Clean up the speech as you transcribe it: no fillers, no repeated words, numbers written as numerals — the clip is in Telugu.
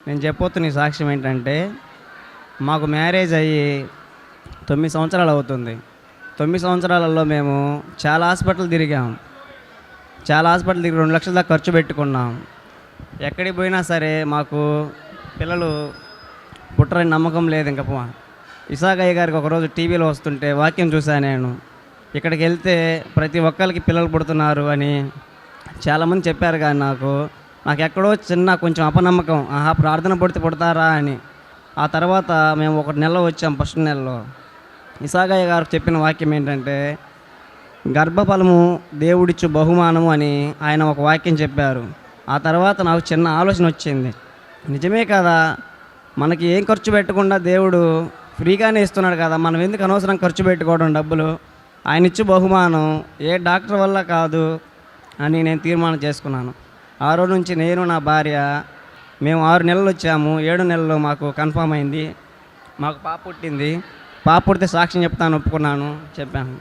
నేను చెప్పొస్తున్న ఈ సాక్ష్యం ఏంటంటే, మాకు మ్యారేజ్ అయ్యి 9 సంవత్సరాలు అవుతుంది. 9 సంవత్సరాలలో మేము చాలా హాస్పిటల్ తిరిగాం. చాలా హాస్పిటల్ తిరిగి 2,00,000 దాకా ఖర్చు పెట్టుకున్నాం. ఎక్కడికి పోయినా సరే మాకు పిల్లలు పుట్టరని నమ్మకం లేదు. ఇంక ఇసాగయ్య గారికి ఒకరోజు టీవీలో వస్తుంటే వాక్యం చూశాను నేను. ఇక్కడికి వెళ్తే ప్రతి ఒక్కరికి పిల్లలు పుడుతున్నారు అని చాలామంది చెప్పారు. కానీ నాకు ఎక్కడో చిన్న కొంచెం అపనమ్మకం, ప్రార్థన పడితే పుడతారా అని. ఆ తర్వాత మేము 1 నెల వచ్చాం. ఫస్ట్ నెలలో ఇసాగయ్య గారు చెప్పిన వాక్యం ఏంటంటే, గర్భఫలము దేవుడిచ్చు బహుమానము అని ఆయన ఒక వాక్యం చెప్పారు. ఆ తర్వాత నాకు చిన్న ఆలోచన వచ్చింది, నిజమే కదా, మనకి ఏం ఖర్చు పెట్టకుండా దేవుడు ఫ్రీగానే ఇస్తున్నాడు కదా, మనం ఎందుకు అనవసరం ఖర్చు పెట్టుకోవడం డబ్బులు, ఆయన ఇచ్చు బహుమానం ఏ డాక్టర్ వల్ల కాదు అని నేను తీర్మానం చేసుకున్నాను. ఆ రోజు నుంచి నేను నా భార్య మేము 6 నెలలు వచ్చాము. 7 నెలల్లో మాకు కన్ఫామ్ అయింది. మాకు పాప పుట్టింది. పాప పుడితే సాక్ష్యం చెప్తాను ఒప్పుకున్నాను, చెప్పాను.